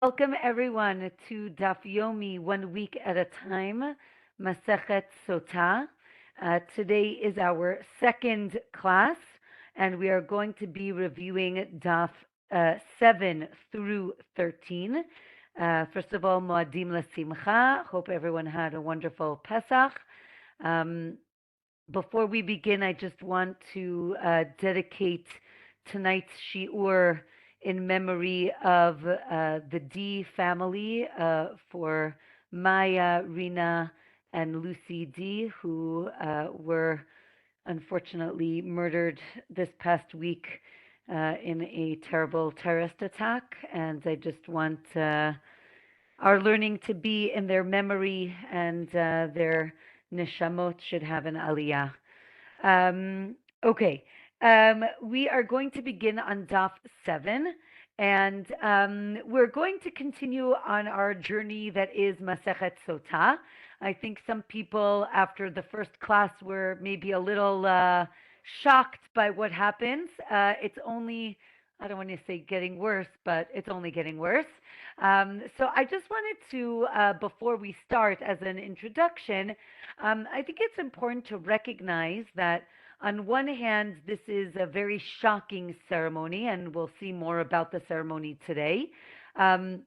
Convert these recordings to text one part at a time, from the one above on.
Welcome everyone to Daf Yomi, 1 week at a time, Masechet Sotah. Today is our second class, and we are going to be reviewing Daf 7 through 13. First of all, Moadim L'Simcha. Hope everyone had a wonderful Pesach. Um, Before we begin, I just want to dedicate tonight's shiur in memory of the D family for Maya, Rina, and Lucy D, who were unfortunately murdered this past week in a terrible terrorist attack. And I just want our learning to be in their memory, and their neshamot should have an aliyah. Um, okay, we are going to begin on Daf 7, and we're going to continue on our journey that is Masechet Sotah. I think some people after the first class were maybe a little shocked by what happens. It's only, I don't want to say getting worse, but it's only getting worse. So I just wanted to, before we start, as an introduction, I think it's important to recognize that, on one hand, this is a very shocking ceremony, and we'll see more about the ceremony today. Um,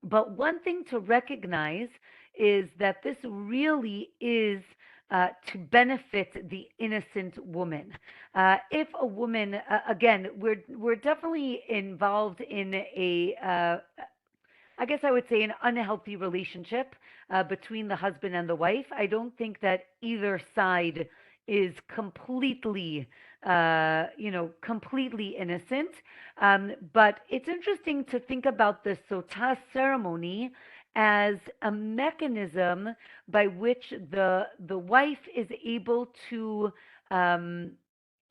but one thing to recognize is that this really is to benefit the innocent woman. If a woman, again, we're definitely involved in a I guess I would say an unhealthy relationship between the husband and the wife. I don't think that either side is completely, completely innocent. But it's interesting to think about the Sotah ceremony as a mechanism by which the wife is able to um,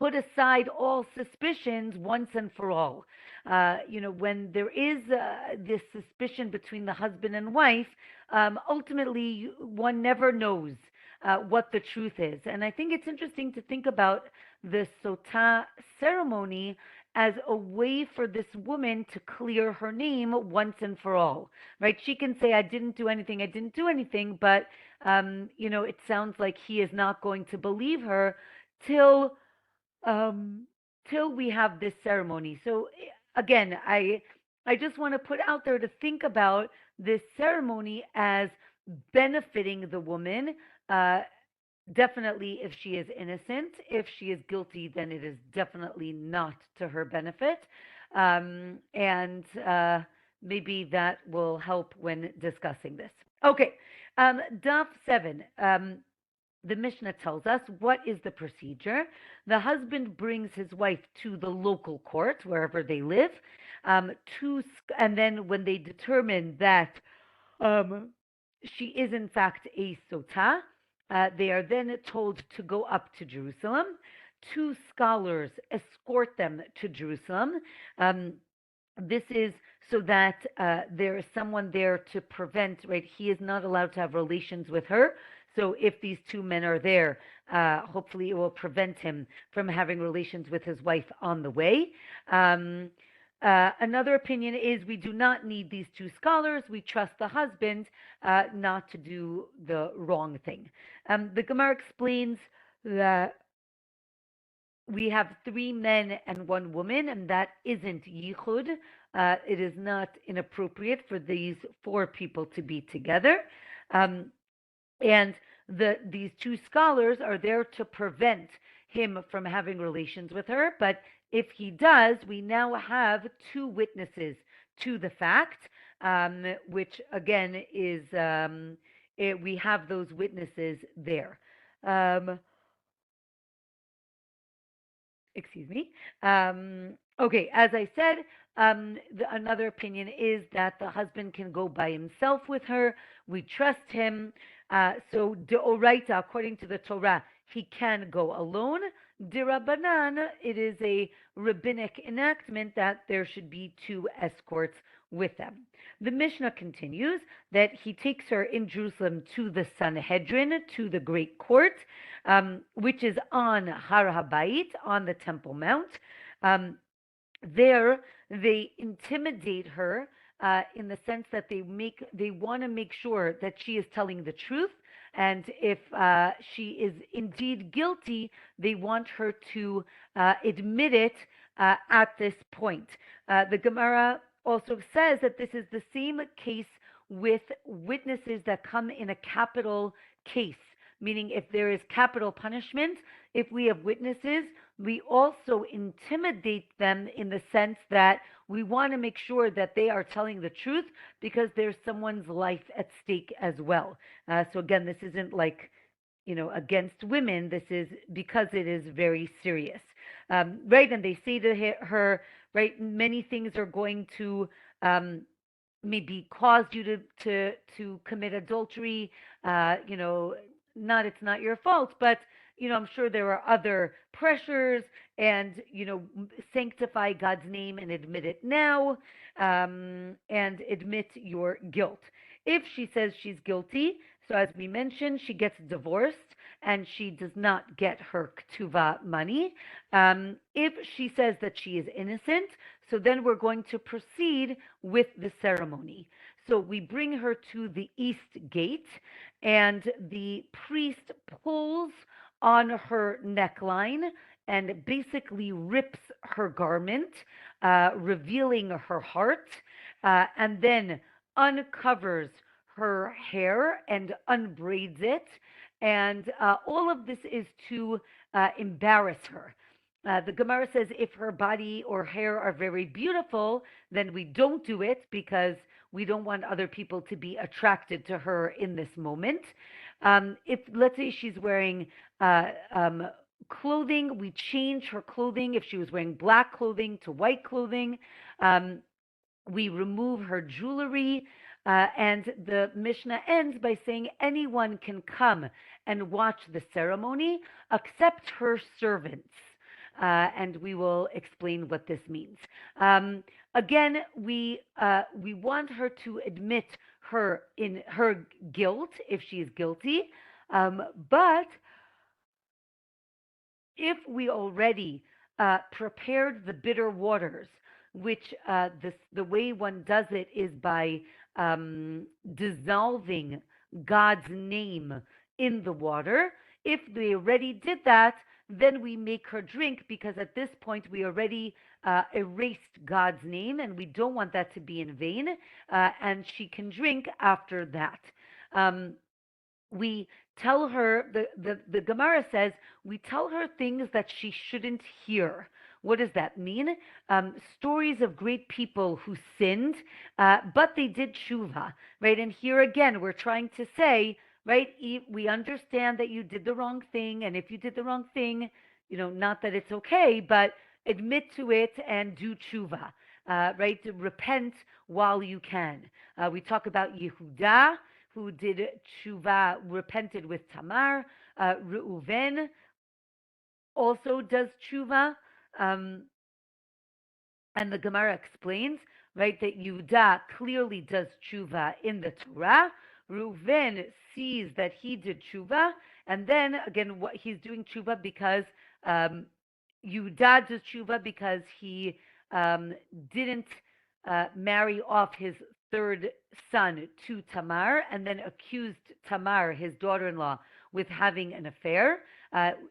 put aside all suspicions once and for all. When there is this suspicion between the husband and wife, ultimately one never knows what the truth is. And I think it's interesting to think about the Sotah ceremony as a way for this woman to clear her name once and for all, right? She can say, I didn't do anything, but, it sounds like he is not going to believe her till um, till we have this ceremony. So again, I just want to put out there to think about this ceremony as benefiting the woman. Uh, Definitely, if she is innocent. If she is guilty, then it is definitely not to her benefit. And maybe that will help when discussing this. Okay, Daf 7. The Mishnah tells us what is the procedure. The husband brings his wife to the local court, wherever they live, and then when they determine that um, she is in fact a Sotah, they are then told to go up to Jerusalem. Two scholars escort them to Jerusalem. Um, this is so that there is someone there to prevent, right? He is not allowed to have relations with her. So if these two men are there, hopefully it will prevent him from having relations with his wife on the way. Another opinion is we do not need these two scholars. We trust the husband not to do the wrong thing. The Gemara explains that we have three men and one woman, and that isn't yichud. It is not inappropriate for these four people to be together. And these two scholars are there to prevent him from having relations with her. But if he does, we now have two witnesses to the fact, which again is we have those witnesses there. Excuse me. Okay, as I said, another opinion is that the husband can go by himself with her. We trust him. So, deoraita, according to the Torah, he can go alone. Rabbanan, it is a rabbinic enactment that there should be two escorts with them. The Mishnah continues that he takes her in Jerusalem to the Sanhedrin, to the great court, which is on Har HaBayit, on the Temple Mount. There, they intimidate her in the sense that they want to make sure that she is telling the truth, and if she is indeed guilty, they want her to admit it at this point. The Gemara also says that this is the same case with witnesses that come in a capital case, meaning if there is capital punishment, if we have witnesses, we also intimidate them in the sense that we want to make sure that they are telling the truth because there's someone's life at stake as well. So again, this isn't like, against women. This is because it is very serious, right? And they say to her, right, many things are going to maybe cause you to commit adultery. Not it's not your fault, but I'm sure there are other pressures, and sanctify God's name and admit it now, and admit your guilt. If she says she's guilty, so as we mentioned, she gets divorced and she does not get her ktuva money. If she says that she is innocent, so then we're going to proceed with the ceremony. So we bring her to the east gate, and the priest pulls on her neckline and basically rips her garment, revealing her heart, and then uncovers her hair and unbraids it. And all of this is to embarrass her. The Gemara says if her body or hair are very beautiful, then we don't do it because we don't want other people to be attracted to her in this moment. If, let's say, she's wearing clothing, we change her clothing. If she was wearing black clothing to white clothing, we remove her jewelry. And the Mishnah ends by saying anyone can come and watch the ceremony except her servants. And we will explain what this means. Again, we want her to admit her guilt if she is guilty, but if we already prepared the bitter waters, which the way one does it is by dissolving God's name in the water. If they already did that, then we make her drink, because at this point we already erased God's name, and we don't want that to be in vain, and she can drink after that. We tell her, the Gemara says, we tell her things that she shouldn't hear. What does that mean? Stories of great people who sinned, but they did tshuva, right? And here again, we're trying to say, right, we understand that you did the wrong thing, and if you did the wrong thing, not that it's okay, but admit to it and do tshuva, right? To repent while you can. We talk about Yehuda, who did tshuva, repented with Tamar. Reuven also does tshuva. And the Gemara explains, right, that Yehuda clearly does tshuva in the Torah. Reuven sees that he did tshuva, and then again, what he's doing tshuva because Yehuda does tshuva because he didn't marry off his third son to Tamar, and then accused Tamar, his daughter-in-law, with having an affair.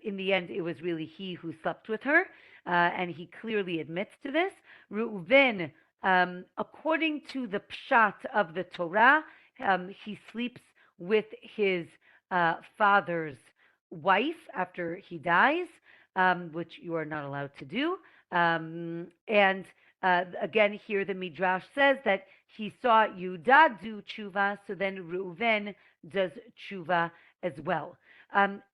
In the end, it was really he who slept with her, and he clearly admits to this. Reuven, according to the pshat of the Torah, he sleeps with his father's wife after he dies, which you are not allowed to do. And again, here the Midrash says that he saw Yehuda do tshuva, so then Reuven does tshuva as well.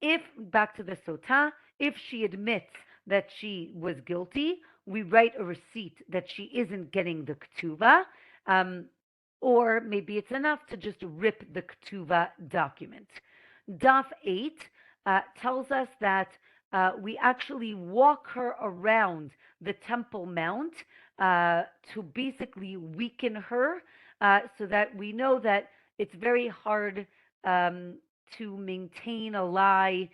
If, back to the Sotah, if she admits that she was guilty, we write a receipt that she isn't getting the ktuva, or maybe it's enough to just rip the ktuva document. Daf 8 tells us that we actually walk her around the Temple Mount to basically weaken her, so that we know that it's very hard to maintain a lie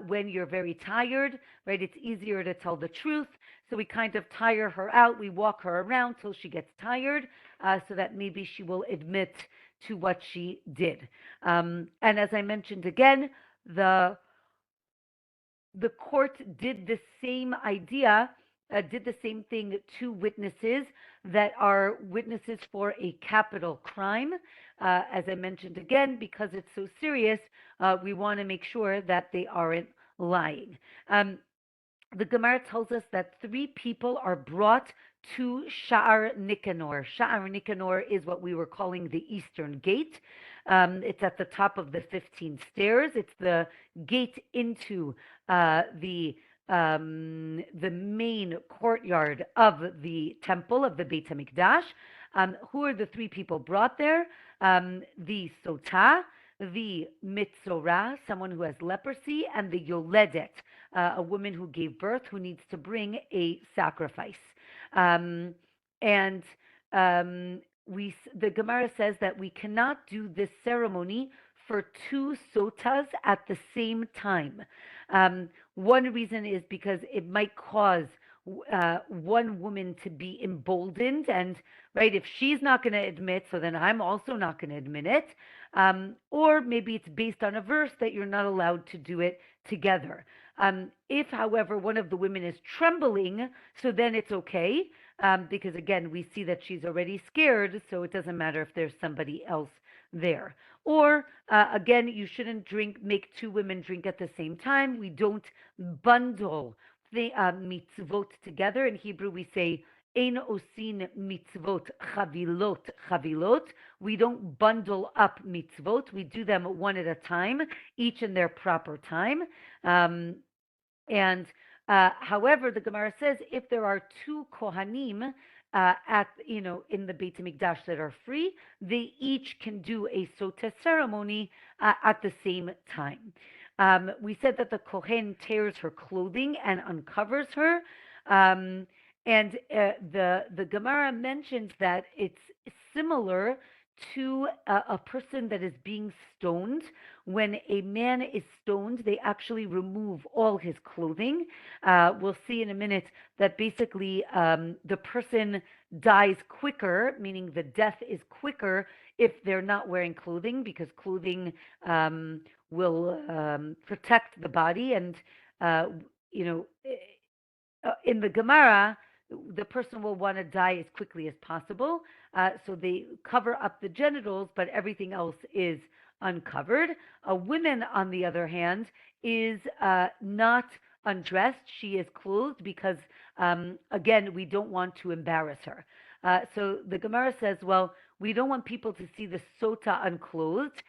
when you're very tired, right? It's easier to tell the truth. So we kind of tire her out. We walk her around till she gets tired. so that maybe she will admit to what she did. And as I mentioned again, the the court did the same idea, did the same thing to witnesses that are witnesses for a capital crime. As I mentioned again, because it's so serious, we want to make sure that they aren't lying. The Gemara tells us that three people are brought to Sha'ar Nicanor. Sha'ar Nicanor is what we were calling the Eastern Gate. It's at the top of the 15 stairs. It's the gate into the main courtyard of the temple of the Beit HaMikdash. Who are the three people brought there? The Sotah, the Mitzorah, someone who has leprosy, and the Yoledet, a woman who gave birth who needs to bring a sacrifice. And the Gemara says that we cannot do this ceremony for two sotas at the same time. One reason is because it might cause one woman to be emboldened, and right, if she's not going to admit, so then I'm also not going to admit it. Or maybe it's based on a verse that you're not allowed to do it together. If, however, one of the women is trembling, so then it's okay, because again, we see that she's already scared, so it doesn't matter if there's somebody else there. Or again, you shouldn't make two women drink at the same time. We don't bundle the mitzvot together. In Hebrew, we say ein osin mitzvot chavilot chavilot. We don't bundle up mitzvot. We do them one at a time, each in their proper time. However, the Gemara says if there are two kohanim in the Beit HaMikdash that are free, they each can do a Sotah ceremony at the same time. We said that the Kohen tears her clothing and uncovers her. And the Gemara mentions that it's similar to a person that is being stoned. When a man is stoned, they actually remove all his clothing. We'll see in a minute that basically the person dies quicker, meaning the death is quicker if they're not wearing clothing, because clothing will protect the body. And, in the Gemara, the person will want to die as quickly as possible. So they cover up the genitals, but everything else is uncovered. A woman, on the other hand, is not undressed. She is clothed because, again, we don't want to embarrass her. So the Gemara says, well, we don't want people to see the Sota unclothed,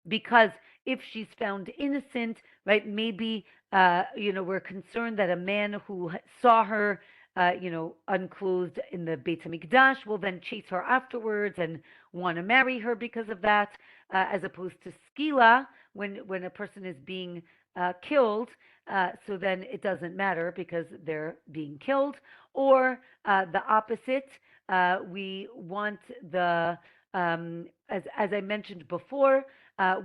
because if she's found innocent, right, maybe, we're concerned that a man who saw her, unclothed in the Beit HaMikdash will then chase her afterwards and want to marry her because of that, as opposed to skila, when a person is being killed, so then it doesn't matter because they're being killed. Or the opposite, we want as I mentioned before,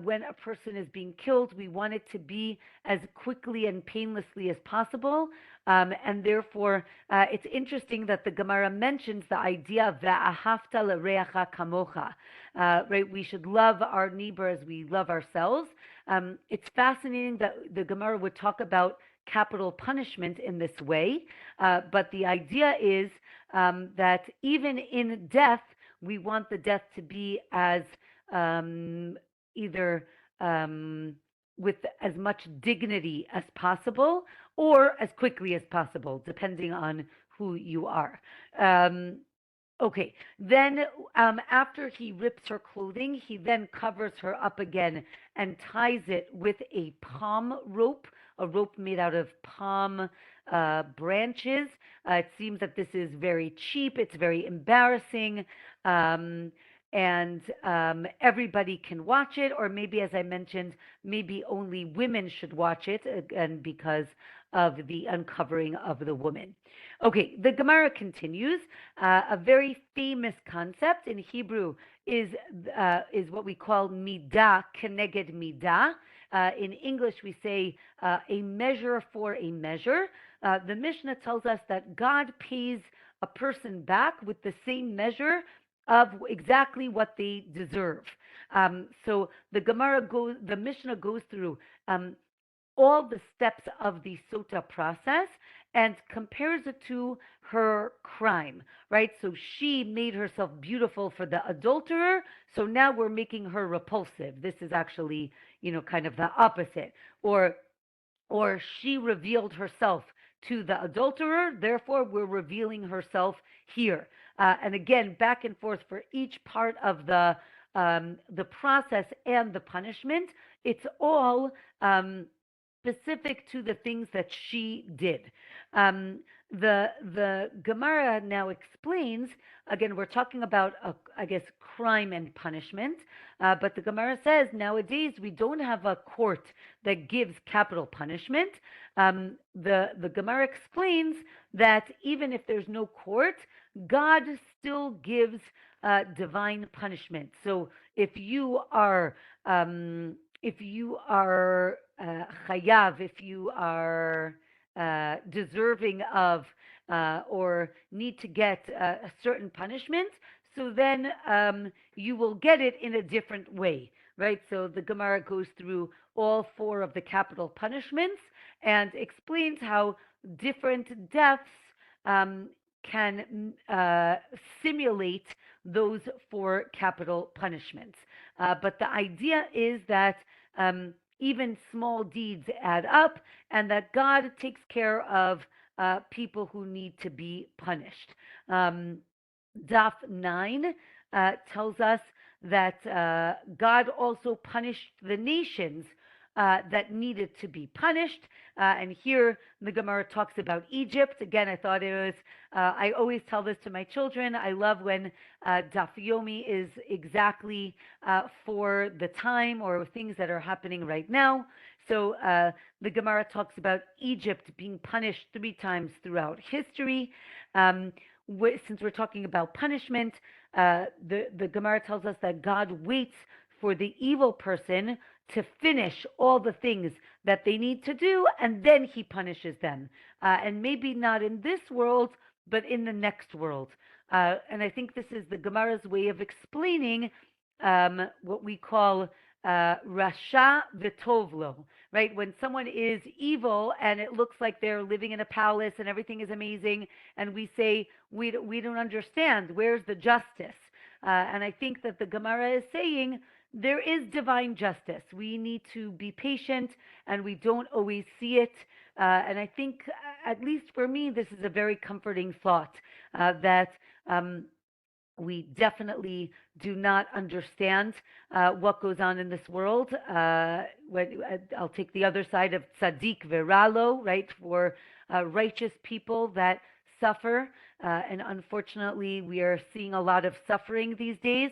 when a person is being killed, we want it to be as quickly and painlessly as possible. And therefore, it's interesting that the Gemara mentions the idea of va'ahavta l'reacha kamocha. Right? We should love our neighbor as we love ourselves. It's fascinating that the Gemara would talk about capital punishment in this way. But the idea is that even in death, we want the death to be as either with as much dignity as possible or as quickly as possible, depending on who you are. Okay, then after he rips her clothing, he then covers her up again and ties it with a palm rope, a rope made out of palm branches. It seems that this is very cheap. It's very embarrassing. And everybody can watch it, or maybe, as I mentioned, maybe only women should watch it, again, because of the uncovering of the woman. Okay, the Gemara continues. A very famous concept in Hebrew is what we call midah keneged midah. In English, we say a measure for a measure. The Mishna tells us that God pays a person back with the same measure of exactly what they deserve. So the Mishnah goes through all the steps of the Sota process and compares it to her crime, right? So she made herself beautiful for the adulterer, so now we're making her repulsive. This is actually, kind of the opposite. Or she revealed herself to the adulterer, therefore we're revealing herself here. And again, back and forth for each part of the process and the punishment. It's all specific to the things that she did. The Gemara now explains. Again, we're talking about, I guess, crime and punishment. But the Gemara says nowadays we don't have a court that gives capital punishment. The Gemara explains that even if there's no court, God still gives divine punishment. So if you are chayav, if you are deserving of or need to get a certain punishment, so then you will get it in a different way, right? So the Gemara goes through all four of the capital punishments and explains how different deaths can simulate those four capital punishments. But the idea is that even small deeds add up, and that God takes care of people who need to be punished. Daf 9 tells us that God also punished the nations that needed to be punished. And here the Gemara talks about Egypt. Again, I thought it was, I always tell this to my children. I love when Daf Yomi is exactly for the time or things that are happening right now. So the Gemara talks about Egypt being punished 3 times throughout history. Since we're talking about punishment, the Gemara tells us that God waits for the evil person to finish all the things that they need to do, and then he punishes them. And maybe not in this world, but in the next world. And I think this is the Gemara's way of explaining what we call Rasha V'Tovlo, right? When someone is evil and it looks like they're living in a palace and everything is amazing, and we say, we don't understand, where's the justice? And I think that the Gemara is saying, there is divine justice. We need to be patient, and we don't always see it. And I think, at least for me, this is a very comforting thought that we definitely do not understand what goes on in this world. I'll take the other side of tzaddik veralo, right, for righteous people that suffer. And unfortunately, we are seeing a lot of suffering these days.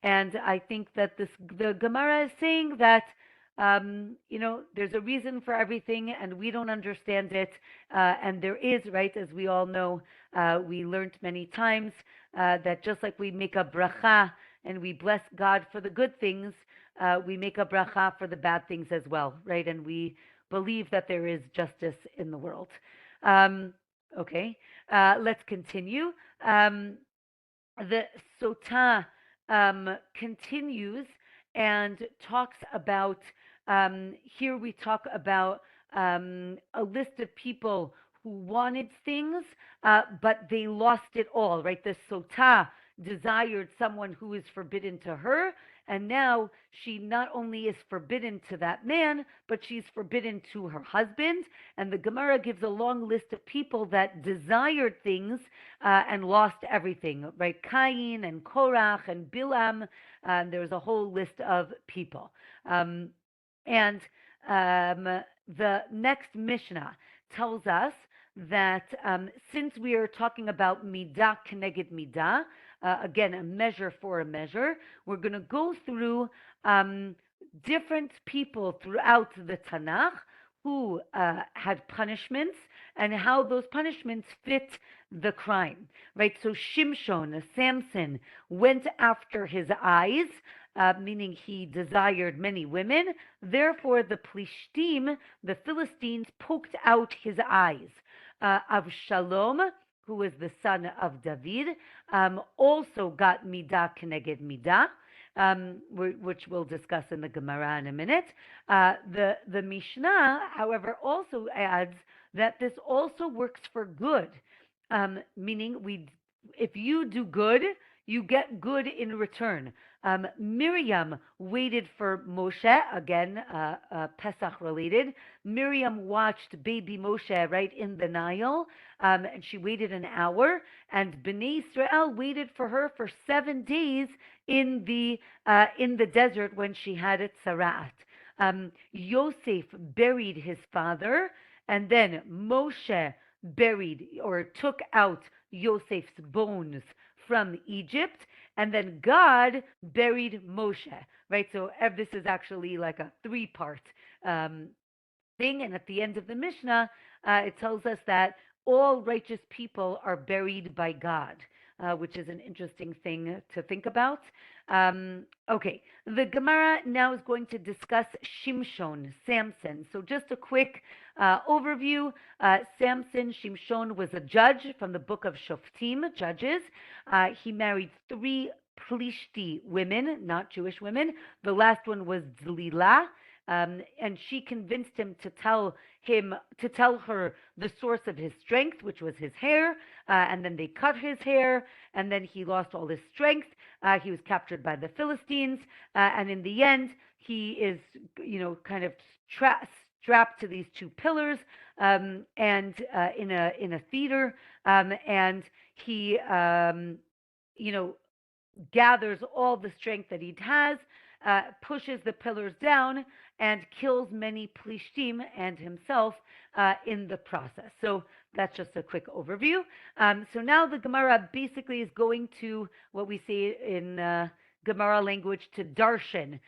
And I think that the Gemara is saying that, there's a reason for everything, and we don't understand it. And there is, right, as we all know, we learned many times that just like we make a bracha and we bless God for the good things, we make a bracha for the bad things as well, right? And we believe that there is justice in the world. Okay, let's continue. The Sotah continues and talks about, here we talk about a list of people who wanted things, but they lost it all, right? The Sotah desired someone who is forbidden to her, and now she not only is forbidden to that man, but she's forbidden to her husband. And the Gemara gives a long list of people that desired things and lost everything, right? Cain and Korach and Bilam. There's a whole list of people. And the next Mishnah tells us that since we are talking about midah keneged midah, again, a measure for a measure, we're going to go through different people throughout the Tanakh who had punishments and how those punishments fit the crime, right? So Shimshon, Samson, went after his eyes, meaning he desired many women. Therefore, the Plishtim, the Philistines, poked out his eyes. Avshalom who was the son of David, also got midah keneged midah, which we'll discuss in the Gemara in a minute. The Mishnah, however, also adds that this also works for good, meaning if you do good, you get good in return. Miriam waited for Moshe, again, Pesach related. Miriam watched baby Moshe right in the Nile, and she waited an hour, and Bnei Israel waited for her for 7 days in the desert when she had a tzaraat. Yosef buried his father, and then Moshe buried or took out Yosef's bones from Egypt, and then God buried Moshe, right? So this is actually like a three-part thing. And at the end of the Mishnah, it tells us that all righteous people are buried by God, which is an interesting thing to think about. Okay, the Gemara now is going to discuss Shimshon, Samson. So just a quick overview. Samson, Shimshon, was a judge from the book of Shoftim, Judges. He married 3 Plishti women, not Jewish women. The last one was Delilah. And she convinced him to tell her the source of his strength, which was his hair. And then they cut his hair, and then he lost all his strength. He was captured by the Philistines, and in the end, he is, kind of strapped to these 2 pillars, and in a theater, and he, gathers all the strength that he has, pushes the pillars down, and kills many Plishtim and himself in the process. So that's just a quick overview. So now the Gemara basically is going to what we say in Gemara language to darshan,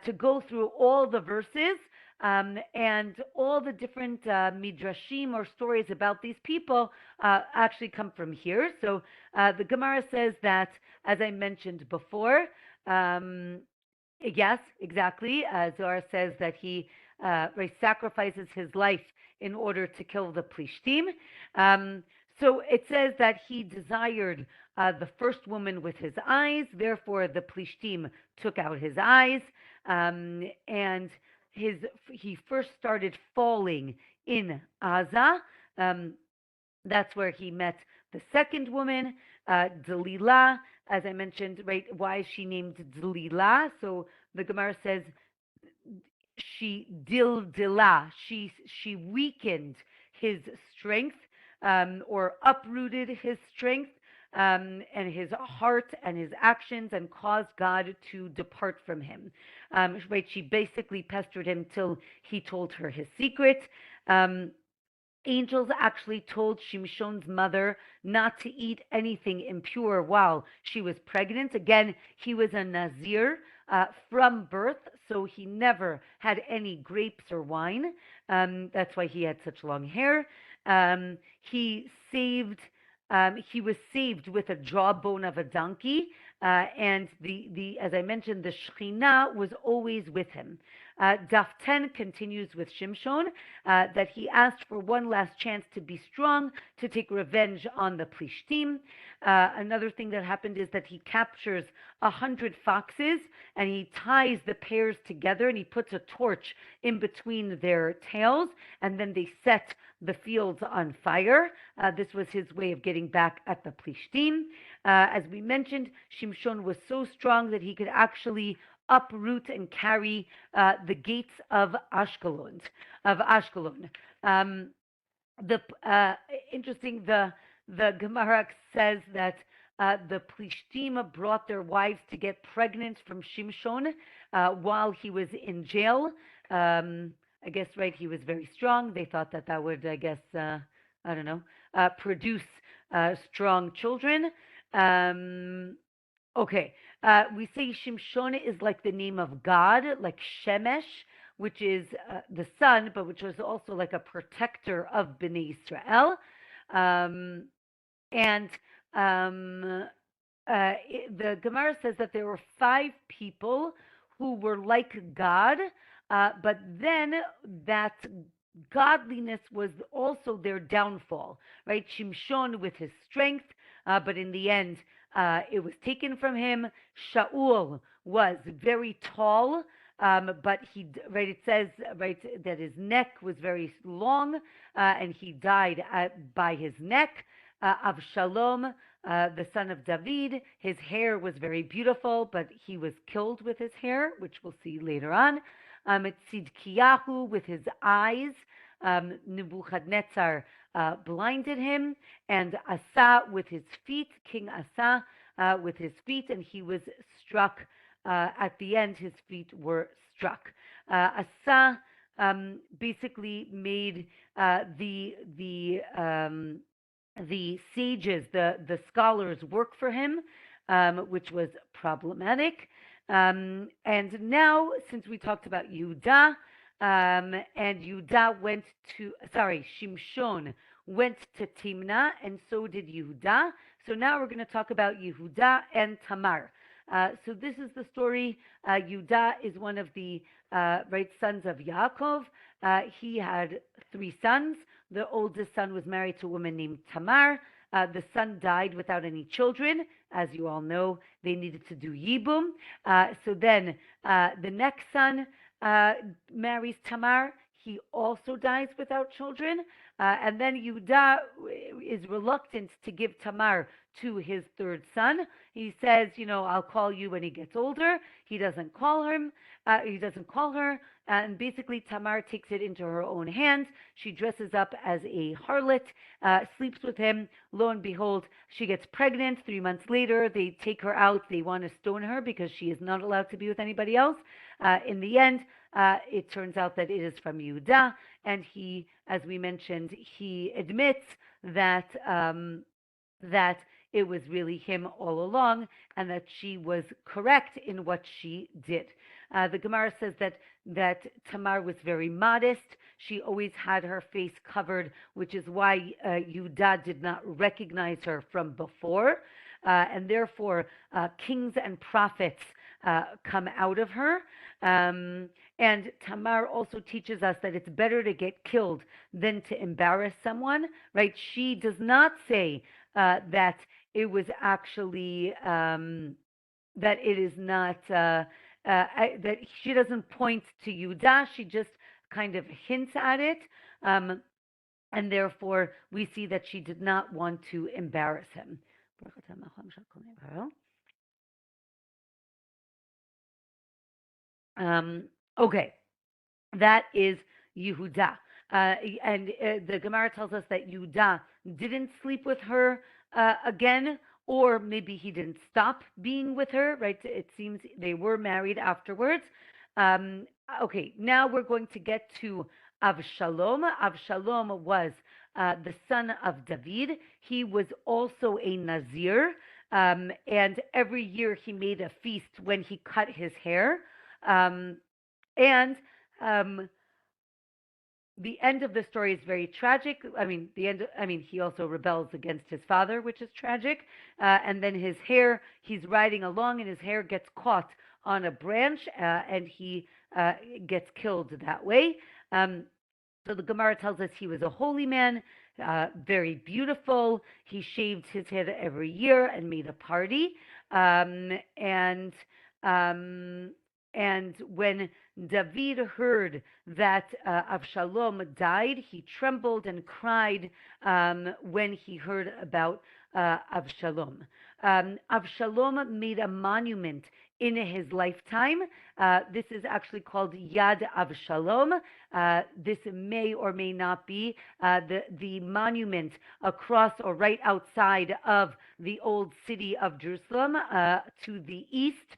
to go through all the verses and all the different midrashim or stories about these people actually come from here. So the Gemara says that, as I mentioned before, yes, exactly. Zohar says that he sacrifices his life in order to kill the Plishtim. So it says that he desired the first woman with his eyes, therefore the Plishtim took out his eyes, and he first started falling in Aza. That's where he met the second woman, Delilah. As I mentioned, right? Why is she named Delilah? So the Gemara says she weakened his strength, or uprooted his strength, and his heart and his actions, and caused God to depart from him. Right? She basically pestered him till he told her his secret. Angels actually told Shimshon's mother not to eat anything impure while she was pregnant. Again, he was a Nazir from birth, so he never had any grapes or wine. That's why he had such long hair. He was saved with a jawbone of a donkey, and as I mentioned, the Shekhinah was always with him. Daf 10 continues with Shimshon, that he asked for one last chance to be strong, to take revenge on the Plishtim. Another thing that happened is that he captures 100 foxes, and he ties the pairs together, and he puts a torch in between their tails, and then they set the fields on fire. This was his way of getting back at the Plishtim. As we mentioned, Shimshon was so strong that he could actually uproot and carry the gates of Ashkelon. Interesting. The Gemara says that the Plishtim brought their wives to get pregnant from Shimshon while he was in jail. I guess, right, he was very strong. They thought that would, I guess, produce strong children. Okay, we say Shimshon is like the name of God, like Shemesh, which is the sun, but which was also like a protector of Bnei Israel. The Gemara says that there were 5 people who were like God, but then that godliness was also their downfall, right? Shimshon with his strength, but in the end, it was taken from him. Shaul was very tall, but right, it says, right, that his neck was very long, and he died by his neck. Avshalom, the son of David, his hair was very beautiful, but he was killed with his hair, which we'll see later on. Tzidkiyahu with his eyes, Nebuchadnezzar blinded him, and Asa with his feet, King Asa with his feet, and he was struck. At the end, his feet were struck. Asa basically made the sages, the scholars, work for him, which was problematic. And now, since we talked about Yehuda, and Yehuda went to, sorry, Shimshon went to Timnah, and so did Yehuda. So now we're going to talk about Yehuda and Tamar. So this is the story. Yehuda is one of the right sons of Yaakov. He had three sons. The oldest son was married to a woman named Tamar. The son died without any children. As you all know, they needed to do Yibum. So then the next son marries Tamar. He also dies without children. And then Yehuda is reluctant to give Tamar to his third son. He says, I'll call you when he gets older. He doesn't call him. He doesn't call her. And basically, Tamar takes it into her own hands. She dresses up as a harlot, sleeps with him. Lo and behold, she gets pregnant. 3 months later, they take her out. They want to stone her because she is not allowed to be with anybody else. In the end, it turns out that it is from Yehuda, and he, as we mentioned, he admits that that it was really him all along, and that she was correct in what she did. The Gemara says that Tamar was very modest. She always had her face covered, which is why Yehuda did not recognize her from before, and therefore kings and prophets come out of her. And Tamar also teaches us that it's better to get killed than to embarrass someone, right? She does not say that it was actually that it is not that she doesn't point to Yehuda. She just kind of hints at it, and therefore we see that she did not want to embarrass him. Okay, that is Yehuda. And the Gemara tells us that Yehuda didn't sleep with her again, or maybe he didn't stop being with her, right? It seems they were married afterwards. Okay, now we're going to get to Avshalom. Avshalom was the son of David. He was also a Nazir, and every year he made a feast when he cut his hair. And the end of the story is very tragic. He also rebels against his father, which is tragic. And then his hair, he's riding along and his hair gets caught on a branch, and he gets killed that way. So the Gemara tells us he was a holy man, very beautiful. He shaved his head every year and made a party. And when David heard that Avshalom died, he trembled and cried when he heard about Avshalom. Avshalom made a monument in his lifetime. This is actually called Yad Avshalom. This may or may not be the monument across or right outside of the old city of Jerusalem to the east.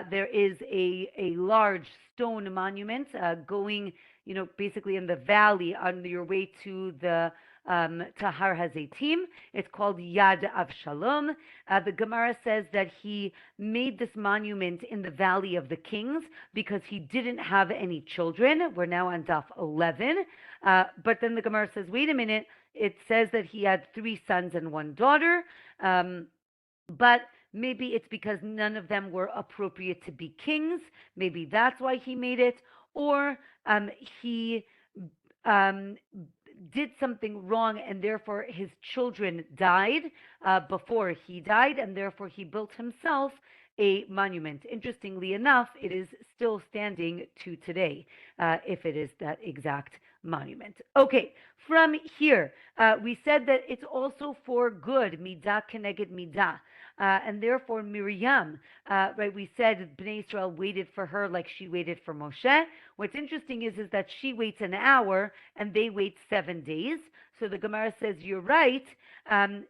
There is a large stone monument going, basically in the valley on your way to the to Har Hazetim. It's called Yad Avshalom. The Gemara says that he made this monument in the Valley of the Kings because he didn't have any children. We're now on Daf 11. But then the Gemara says, wait a minute, it says that he had 3 sons and 1 daughter. But maybe it's because none of them were appropriate to be kings. Maybe that's why he made it. Or he um, did something wrong, and therefore his children died before he died, and therefore he built himself a monument. Interestingly enough, it is still standing to today, if it is that exact monument. Okay, from here, we said that it's also for good, midah keneged midah. And therefore, Miriam, right? We said Bnei Israel waited for her like she waited for Moshe. What's interesting is that she waits an hour and they wait 7 days. So the Gemara says you're right.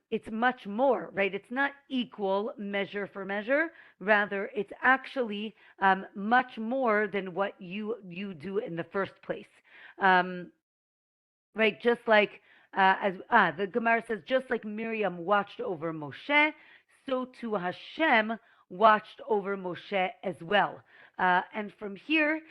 It's much more, right? It's not equal measure for measure. Rather, it's actually much more than what you do in the first place. Um, right? Just like as the Gemara says, just like Miriam watched over Moshe, so too Hashem watched over Moshe as well. And from here,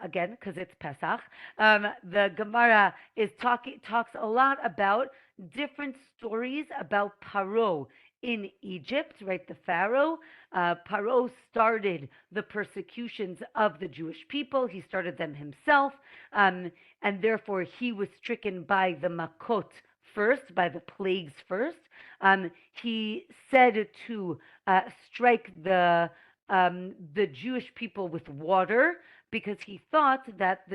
again, because it's Pesach, the Gemara talks a lot about different stories about Paro in Egypt, right? The Pharaoh. Paro started the persecutions of the Jewish people. He started them himself. And therefore he was stricken by the makot first, by the plagues first. He said to strike the Jewish people with water because he thought that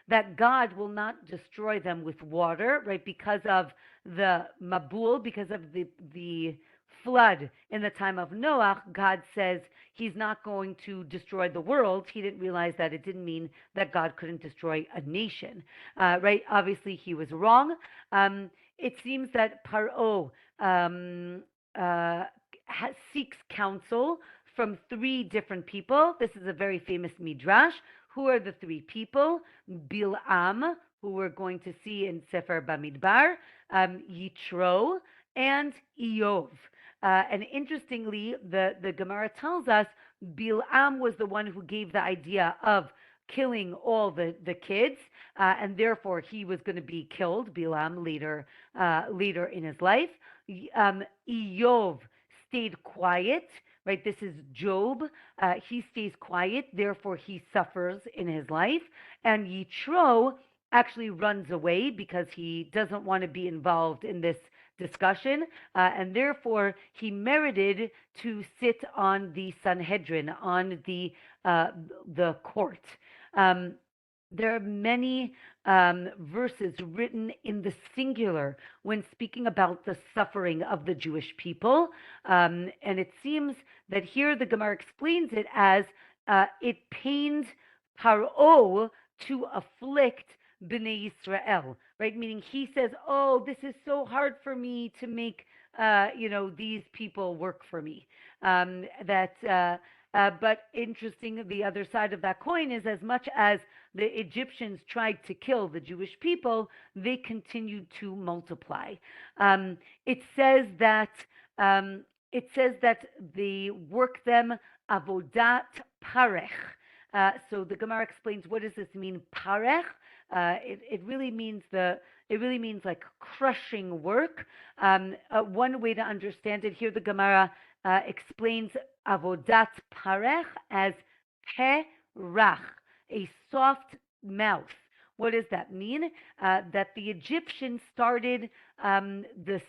that God will not destroy them with water, right? Because of the Mabul, because of the flood in the time of Noah, God says he's not going to destroy the world. He didn't realize that it didn't mean that God couldn't destroy a nation, right? Obviously, he was wrong. It seems that Paro seeks counsel from three different people. This is a very famous midrash. Who are the three people? Bil'am, who we're going to see in Sefer Bamidbar, Yitro, and Iyov. And interestingly, the Gemara tells us Bil'am was the one who gave the idea of killing all the kids, and therefore he was going to be killed, Bil'am, later in his life. Iyov stayed quiet, right? This is Job. He stays quiet, therefore he suffers in his life. And Yitro actually runs away because he doesn't want to be involved in this discussion, and therefore he merited to sit on the Sanhedrin, on the court. There are many verses written in the singular when speaking about the suffering of the Jewish people. And it seems that here the Gemara explains it as it pained Paro to afflict Bnei Israel, right? Meaning he says, oh, this is so hard for me to make, these people work for me. But interesting, the other side of that coin is as much as the Egyptians tried to kill the Jewish people, they continued to multiply. It says that they work them avodat parech. So the Gemara explains, what does this mean, parech? It really means like crushing work. One way to understand it here, the Gemara explains avodat parech as perach, a soft mouth. What does that mean? That the Egyptians started the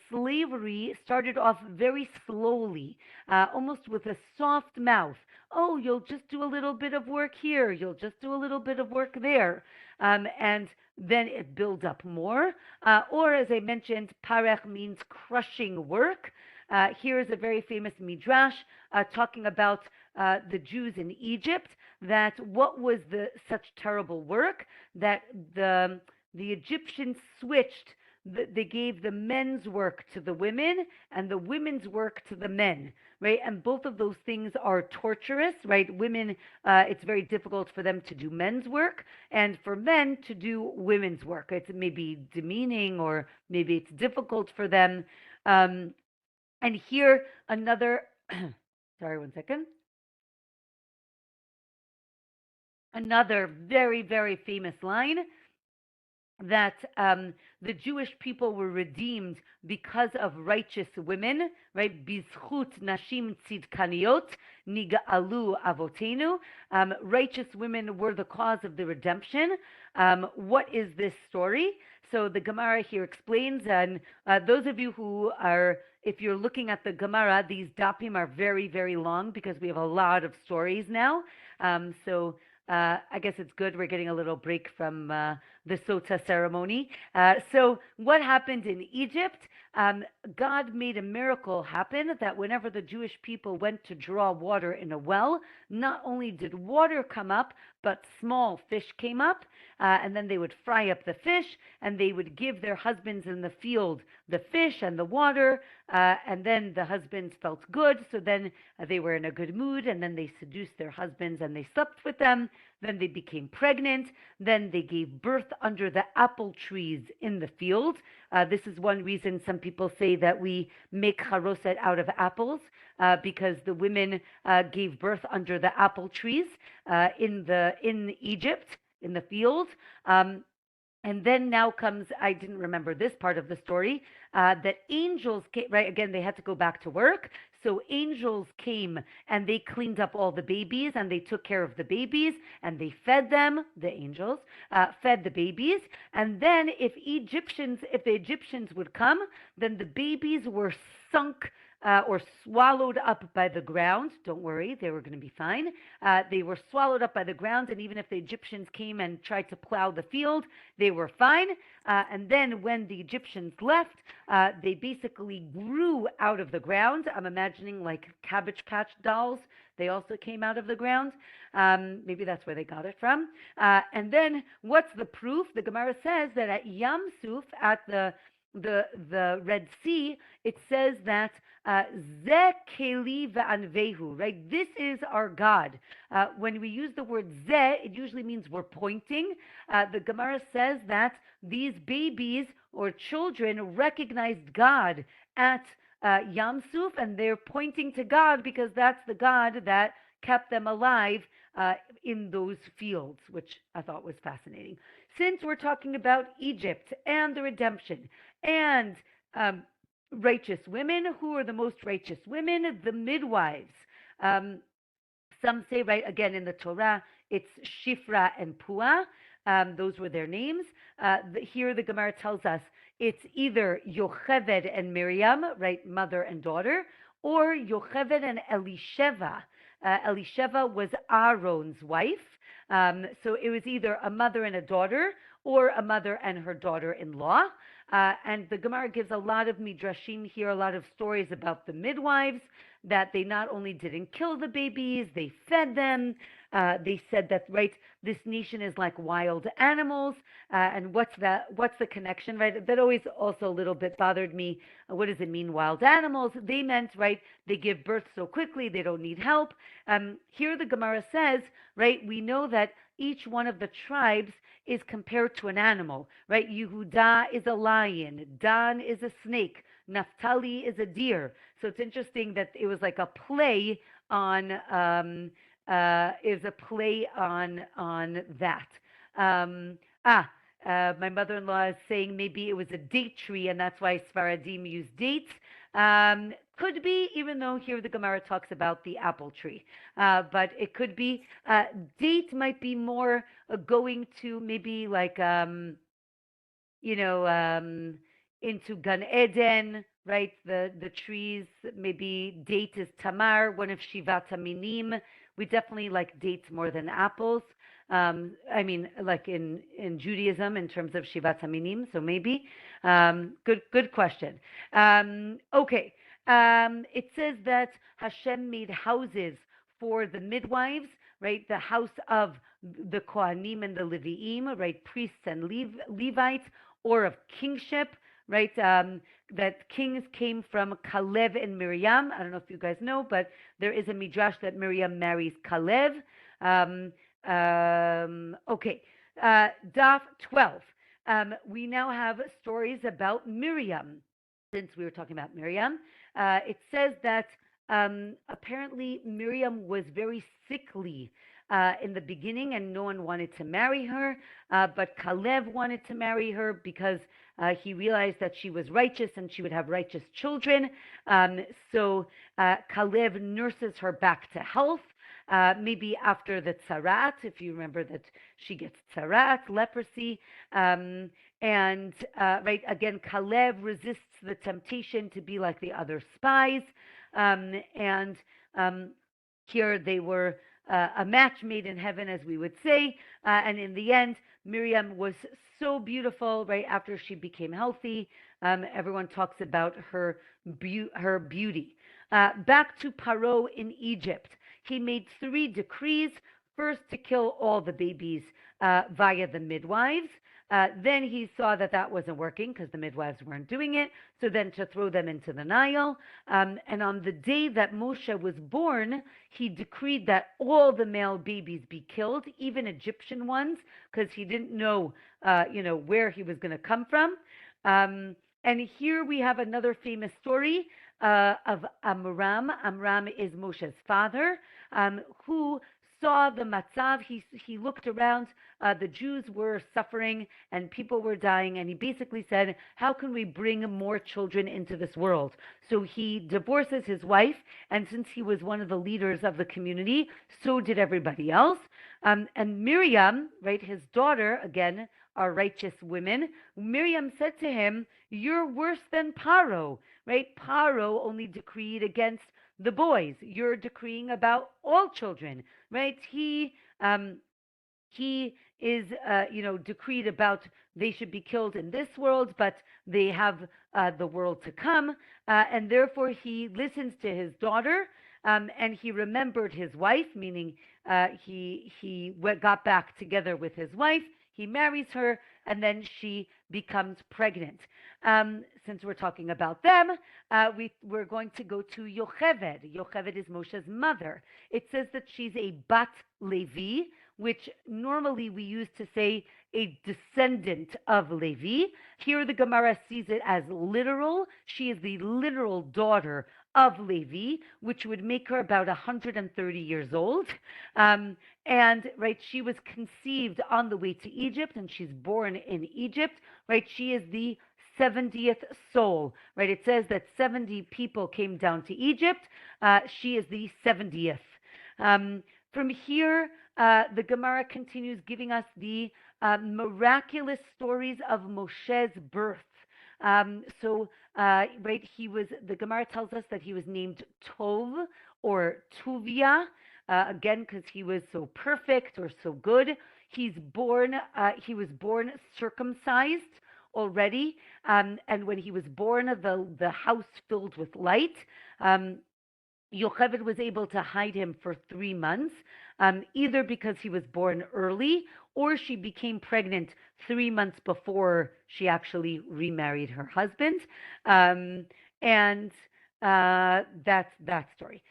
slavery started off very slowly, almost with a soft mouth. Oh, you'll just do a little bit of work here. You'll just do a little bit of work there, and then it builds up more. Or, as I mentioned, parech means crushing work. Here is a very famous midrash talking about the Jews in Egypt. That what was such terrible work that the Egyptians switched. They gave the men's work to the women and the women's work to the men, right? And both of those things are torturous, right? Women, it's very difficult for them to do men's work, and for men to do women's work. It's maybe demeaning, or maybe it's difficult for them. And here another, sorry, one second. Another very, very famous line that the Jewish people were redeemed because of righteous women, right? Bizchut nashim tzidkaniot niga'alu avotenu. Righteous women were the cause of the redemption. What is this story? So the Gemara here explains, and those of you who are, if you're looking at the Gemara, these dapim are very, very long because we have a lot of stories now. I guess it's good we're getting a little break from the Sota ceremony. So what happened in Egypt? God made a miracle happen that whenever the Jewish people went to draw water in a well, not only did water come up, but small fish came up, and then they would fry up the fish, and they would give their husbands in the field the fish and the water, and then the husbands felt good, so then they were in a good mood, and then they seduced their husbands and they slept with them. Then they became pregnant. Then they gave birth under the apple trees in the field. This is one reason some people say that we make charoset out of apples, because the women gave birth under the apple trees in Egypt, in the field. And then now comes, I didn't remember this part of the story, that angels came, right? Again, they had to go back to work. So angels came and they cleaned up all the babies and they took care of the babies and they fed them, the angels, fed the babies. And then if the Egyptians would come, then the babies were sunk or swallowed up by the ground. Don't worry, they were going to be fine. They were swallowed up by the ground, and even if the Egyptians came and tried to plow the field, they were fine. And then when the Egyptians left, they basically grew out of the ground. I'm imagining like Cabbage Patch dolls. They also came out of the ground. Maybe that's where they got it from. And then what's the proof? The Gemara says that at Yam Suf, at the Red Sea, it says that Ze Keli Va'anvehu, right? This is our God. When we use the word Ze, it usually means we're pointing. The Gemara says that these babies or children recognized God at Yam Suf, and they're pointing to God because that's the God that kept them alive in those fields, which I thought was fascinating. Since we're talking about Egypt and the redemption and righteous women, who are the most righteous women? The midwives. Some say, right, again in the Torah, it's Shifra and Puah. Those were their names. Here the Gemara tells us it's either Yocheved and Miriam, right, mother and daughter, or Yocheved and Elisheva. Elisheva was Aaron's wife. So it was either a mother and a daughter or a mother and her daughter-in-law. And the Gemara gives a lot of midrashim here, a lot of stories about the midwives, that they not only didn't kill the babies, they fed them. They said that, right, this nation is like wild animals. And what's the connection, right? That always also a little bit bothered me. What does it mean, wild animals? They meant, right, they give birth so quickly, they don't need help. Here the Gemara says, right, we know that each one of the tribes is compared to an animal, right? Yehuda is a lion, Dan is a snake, Naphtali is a deer. So it's interesting that it was like a play on that. My mother-in-law is saying maybe it was a date tree, and that's why Sfaradim use dates. Could be, even though here the Gemara talks about the apple tree. But it could be, date might be more going to maybe like, into Gan Eden, right? The trees, maybe date is Tamar, one of Shivat Aminim. We definitely like dates more than apples. I mean, like in Judaism, in terms of Shivat Aminim. So maybe, good question. Okay. It says that Hashem made houses for the midwives, right? The house of the Kohanim and the Leviim, right? Priests and Levites, or of kingship, right? That kings came from Kalev and Miriam. I don't know if you guys know, but there is a midrash that Miriam marries Kalev. Okay, Daf 12. We now have stories about Miriam. Since we were talking about Miriam, it says that apparently Miriam was very sickly in the beginning, and no one wanted to marry her. But Caleb wanted to marry her because he realized that she was righteous and she would have righteous children. So Caleb nurses her back to health. Maybe after the tzarat, if you remember that she gets tzarat, leprosy. And right again, Caleb resists the temptation to be like the other spies. And here they were a match made in heaven, as we would say. And in the end, Miriam was so beautiful right after she became healthy. Everyone talks about her beauty. Back to Paro in Egypt. He made 3 decrees. First, to kill all the babies via the midwives. Then he saw that that wasn't working because the midwives weren't doing it. So then to throw them into the Nile. And on the day that Moshe was born, he decreed that all the male babies be killed, even Egyptian ones, because he didn't know, where he was going to come from. And here we have another famous story of Amram. Amram is Moshe's father, who saw the matzav. He looked around. The Jews were suffering and people were dying, and he basically said, how can we bring more children into this world? So he divorces his wife, and since he was one of the leaders of the community, so did everybody else. And Miriam, right, his daughter, again, are righteous women. Miriam said to him, you're worse than Paro, right? Paro only decreed against the boys. You're decreeing about all children, right? He is, decreed about they should be killed in this world, but they have the world to come, and therefore he listens to his daughter, and he remembered his wife, meaning he got back together with his wife. He marries her, and then she becomes pregnant. Since we're talking about them, we're going to go to Yocheved. Yocheved is Moshe's mother. It says that she's a Bat Levi, which normally we use to say a descendant of Levi. Here the Gemara sees it as literal. She is the literal daughter of Levi, which would make her about 130 years old. And right, she was conceived on the way to Egypt, and she's born in Egypt. Right, she is the 70th soul. Right, it says that 70 people came down to Egypt. She is the 70th. From here, the Gemara continues giving us the miraculous stories of Moshe's birth. Right, the Gemara tells us that he was named Tov or Tuvia, again, because he was so perfect or so good. He was born circumcised already, and when he was born, the house filled with light. Yocheved was able to hide him for 3 months, either because he was born early or she became pregnant 3 months before she actually remarried her husband. And that's that story.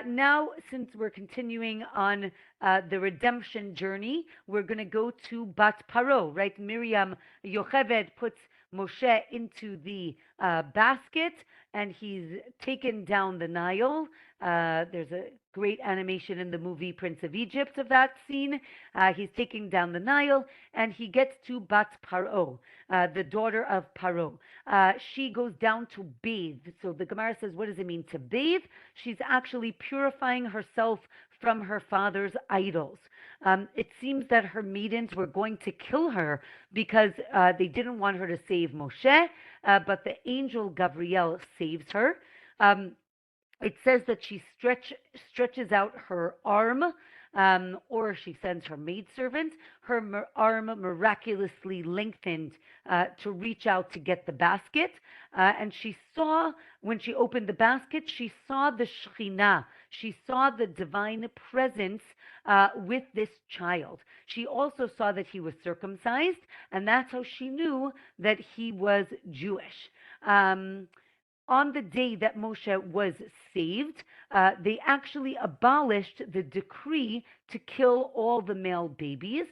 Now, since we're continuing on the redemption journey, we're going to go to Bat Paro, right? Yocheved puts Moshe into the basket, and he's taken down the Nile. There's a great animation in the movie Prince of Egypt of that scene. He's taking down the Nile, and he gets to Bat Paro, the daughter of Paro. She goes down to bathe. So the Gemara says, what does it mean to bathe? She's actually purifying herself from her father's idols. It seems that her maidens were going to kill her because they didn't want her to save Moshe, but the angel Gabriel saves her. It says that she stretches out her arm, or she sends her maidservant. Her arm miraculously lengthened to reach out to get the basket. And when she opened the basket, she saw the Shekhinah. She saw the divine presence with this child. She also saw that he was circumcised, and that's how she knew that he was Jewish. On the day that Moshe was saved, they actually abolished the decree to kill all the male babies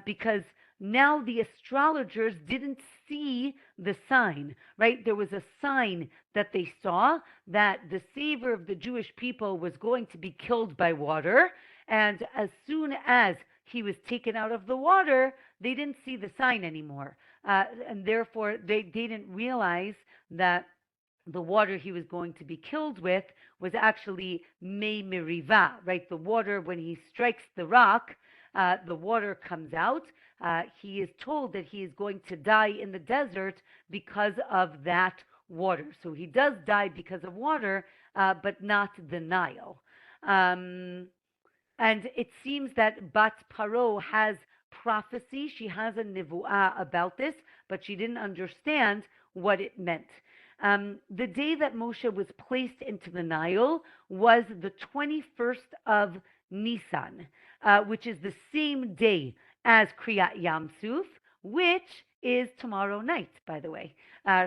because now the astrologers didn't see the sign, right? There was a sign that they saw that the savior of the Jewish people was going to be killed by water. And as soon as he was taken out of the water, they didn't see the sign anymore. And therefore, they didn't realize that the water he was going to be killed with was actually me meriva, right? The water, when he strikes the rock, the water comes out. He is told that he is going to die in the desert because of that water. So he does die because of water, but not the Nile. Um, and it seems that Bat Paro has prophecy. She has a nivu'ah about this, but she didn't understand what it meant. The day that Moshe was placed into the Nile was the 21st of Nisan, which is the same day as Kriyat Yam Suf, which is tomorrow night, by the way.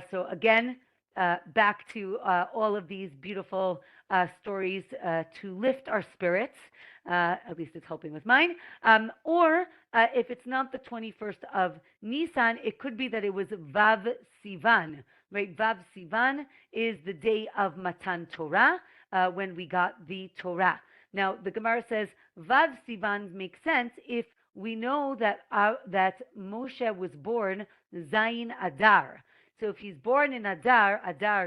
So again, back to all of these beautiful stories to lift our spirits. At least it's helping with mine. Or if it's not the 21st of Nisan, it could be that it was Vav Sivan, right? Vav Sivan is the day of Matan Torah, when we got the Torah. Now, the Gemara says Vav Sivan makes sense if we know that that Moshe was born Zayin Adar. So if he's born in Adar,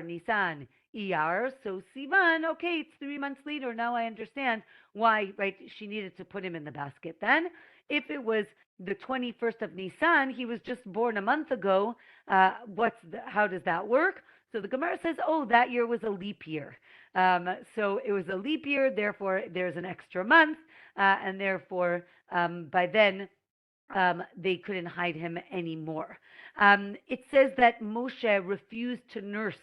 Nisan, Iyar, so Sivan, okay, it's 3 months later. Now I understand why, right, she needed to put him in the basket then. If it was the 21st of Nisan, he was just born a month ago. How does that work? So the Gemara says, oh, that year was a leap year. So it was a leap year, therefore there's an extra month, and therefore by then they couldn't hide him anymore. It says that Moshe refused to nurse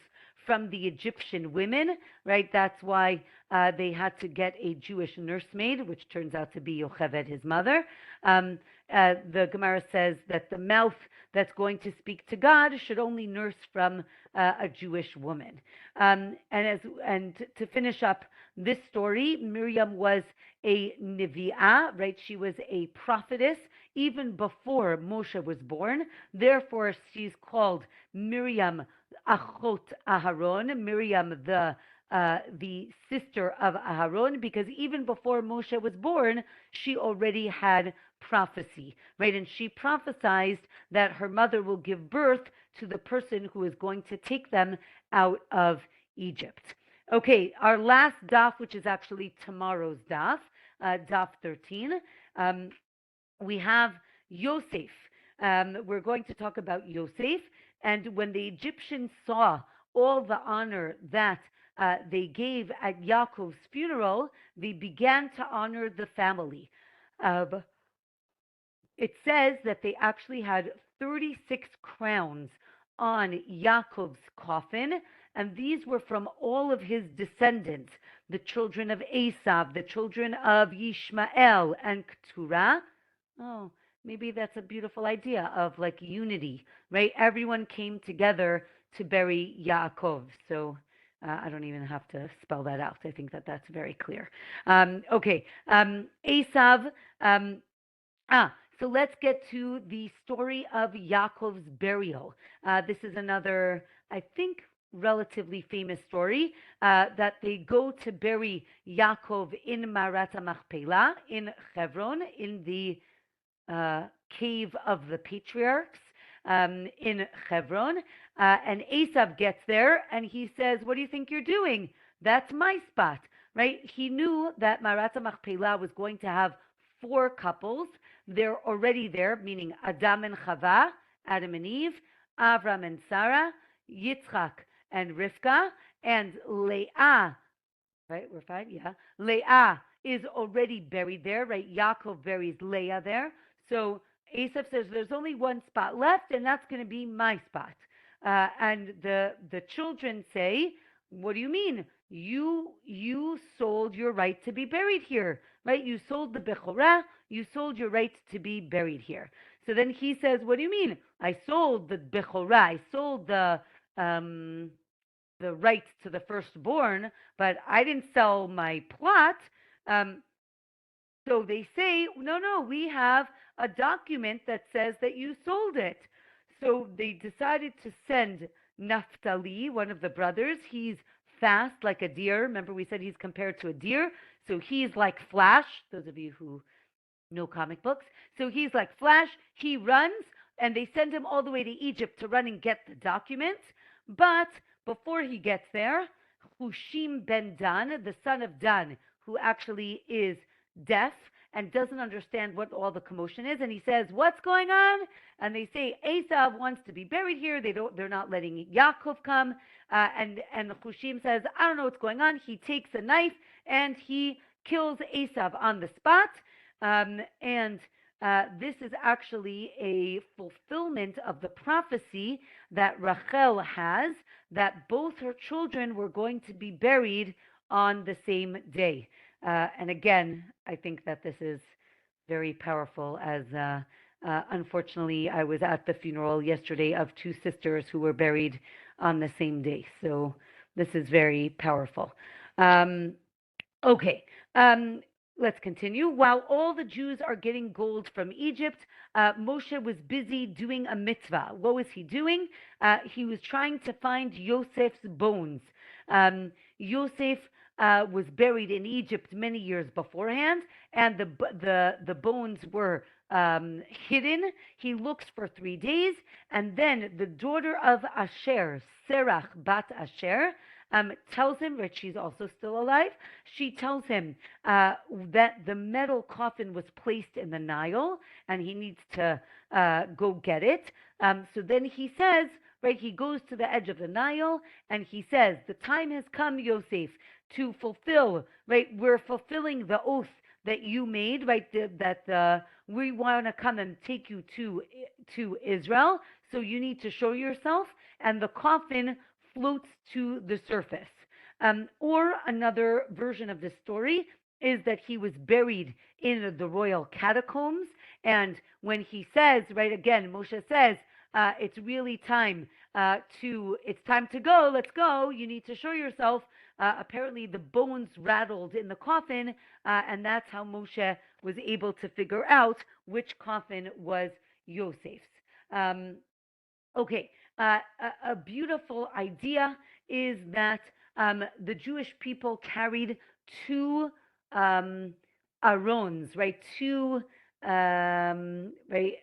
from the Egyptian women, right? That's why they had to get a Jewish nursemaid, which turns out to be Yocheved, his mother. The Gemara says that the mouth that's going to speak to God should only nurse from a Jewish woman. And to finish up this story, Miriam was a Nevi'ah, right? She was a prophetess even before Moshe was born. Therefore, she's called Miriam Achot Aharon, Miriam the sister of Aharon, because even before Moshe was born, she already had prophecy, right? And she prophesied that her mother will give birth to the person who is going to take them out of Egypt. Okay, our last daf, which is actually tomorrow's daf, daf 13, we have Yosef. We're going to talk about Yosef. And when the Egyptians saw all the honor that they gave at Yaakov's funeral, they began to honor the family. It says that they actually had 36 crowns on Yaakov's coffin, and these were from all of his descendants, the children of Esav, the children of Yishmael and Keturah. Oh, maybe that's a beautiful idea of like unity, right? Everyone came together to bury Yaakov. So I don't even have to spell that out. I think that that's very clear. Okay, Esav. So let's get to the story of Yaakov's burial. This is another, I think, relatively famous story that they go to bury Yaakov in Marat Machpelah in Hebron, in the cave of the patriarchs in Hebron. And Esav gets there and he says, what do you think you're doing? That's my spot, right? He knew that Marat Machpelah was going to have 4 couples. They're already there, meaning Adam and Chava, Adam and Eve, Avram and Sarah, Yitzchak and Rivka, and Leah, right? We're fine, yeah. Leah is already buried there, right? Yaakov buries Leah there. So Esav says there's only one spot left, and that's going to be my spot. And the children say, what do you mean? You sold your right to be buried here, right? You sold the Bechorah, you sold your right to be buried here. So then he says, what do you mean? I sold the Bechorah, I sold the right to the firstborn, but I didn't sell my plot. So So they say, no, we have a document that says that you sold it. So they decided to send Naphtali, one of the brothers. He's fast like a deer. Remember, we said he's compared to a deer. So he's like Flash, those of you who know comic books. So he's like Flash. He runs, and they send him all the way to Egypt to run and get the document. But before he gets there, Hushim ben Dan, the son of Dan, who actually is deaf and doesn't understand what all the commotion is, and he says, "What's going on?" And they say, "Esav wants to be buried here. They're not letting Yaakov come." And Hushim says, "I don't know what's going on." He takes a knife and he kills Esav on the spot. And this is actually a fulfillment of the prophecy that Rachel has, that both her children were going to be buried on the same day. And again, I think that this is very powerful, as unfortunately I was at the funeral yesterday of two sisters who were buried on the same day. So this is very powerful. Okay, let's continue. While all the Jews are getting gold from Egypt, Moshe was busy doing a mitzvah. What was he doing? He was trying to find Yosef's bones. Yosef was buried in Egypt many years beforehand, and the bones were hidden. He looks for 3 days, and then the daughter of Asher, Serach bat Asher, tells him, right, she's also still alive, she tells him that the metal coffin was placed in the Nile and he needs to go get it. So then he says, right, he goes to the edge of the Nile and he says, "The time has come, Yosef, to fulfill, right, we're fulfilling the oath that you made, right, that we want to come and take you to Israel, so you need to show yourself." And the coffin floats to the surface. Or another version of the story is that he was buried in the royal catacombs. And when he says, right, again, Moshe says, it's really time it's time to go, let's go, you need to show yourself. Apparently the bones rattled in the coffin, and that's how Moshe was able to figure out which coffin was Yosef's. Okay, a beautiful idea is that the Jewish people carried two arons, right? Two, right?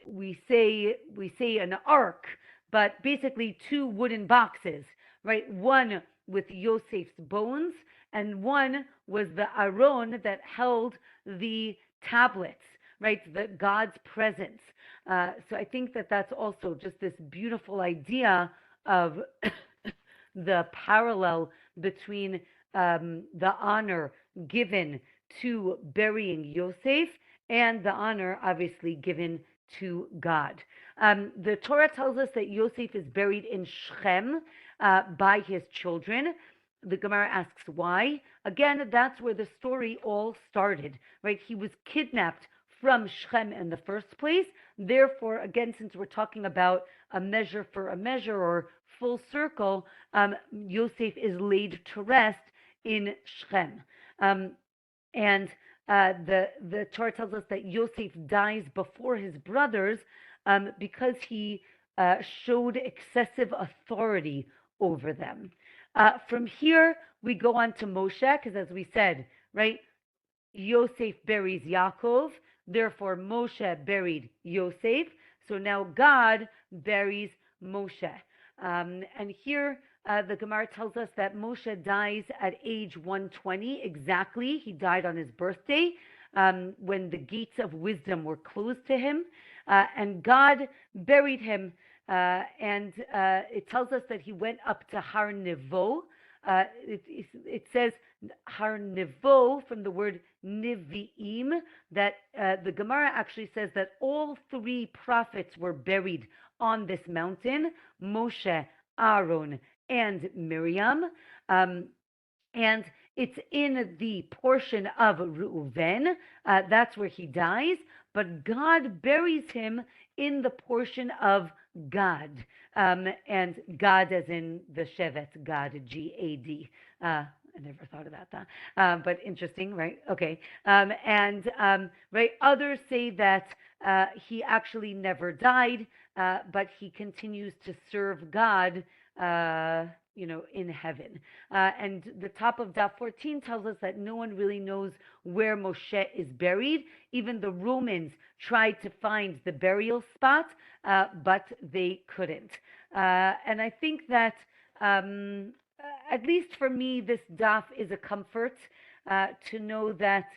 We say an ark, but basically two wooden boxes, right? One with Yosef's bones, and one was the aron that held the tablets, right? God's presence. So I think that that's also just this beautiful idea of the parallel between the honor given to burying Yosef and the honor obviously given to God. The Torah tells us that Yosef is buried in Shechem by his children. The Gemara asks why. Again, that's where the story all started, right? He was kidnapped from Shechem in the first place. Therefore, again, since we're talking about a measure for a measure or full circle, Yosef is laid to rest in Shechem. And the Torah tells us that Yosef dies before his brothers because he showed excessive authority over them. From here, we go on to Moshe, because as we said, right, Yosef buries Yaakov, therefore Moshe buried Yosef. So now God buries Moshe. And here the Gemara tells us that Moshe dies at age 120 exactly. He died on his birthday when the gates of wisdom were closed to him. And God buried him. And it tells us that he went up to Har Nevo. It says Har Nevo from the word Nivi'im, that the Gemara actually says that all three prophets were buried on this mountain: Moshe, Aaron, and Miriam. And it's in the portion of Reuven. That's where he dies. But God buries him in the portion of Gad. And Gad as in the Shevet, Gad, G-A-D. I never thought about that. But interesting, right? Okay. Right, others say that he actually never died, but he continues to serve God, uh, in heaven. And the top of Daf 14 tells us that no one really knows where Moshe is buried. Even the Romans tried to find the burial spot, but they couldn't. And I think that um, at least for me, this daf is a comfort to know that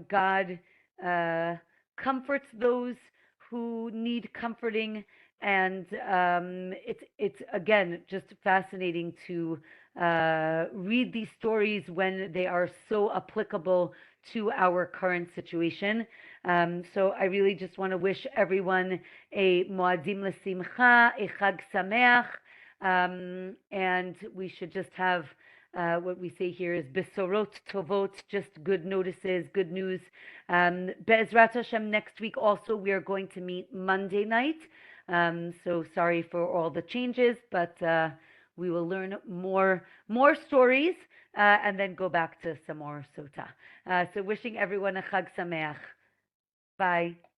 God uh, comforts those who need comforting, and it's again just fascinating to read these stories when they are so applicable to our current situation. So I really just want to wish everyone a Moadim L'Simcha, a Chag Sameach, and we should just have what we say here is Besorot Tovot, just good notices, good news. Be'ezrat Hashem, next week also we are going to meet Monday night. So sorry for all the changes, but we will learn more stories and then go back to some more Sota. So wishing everyone a Chag Sameach. Bye.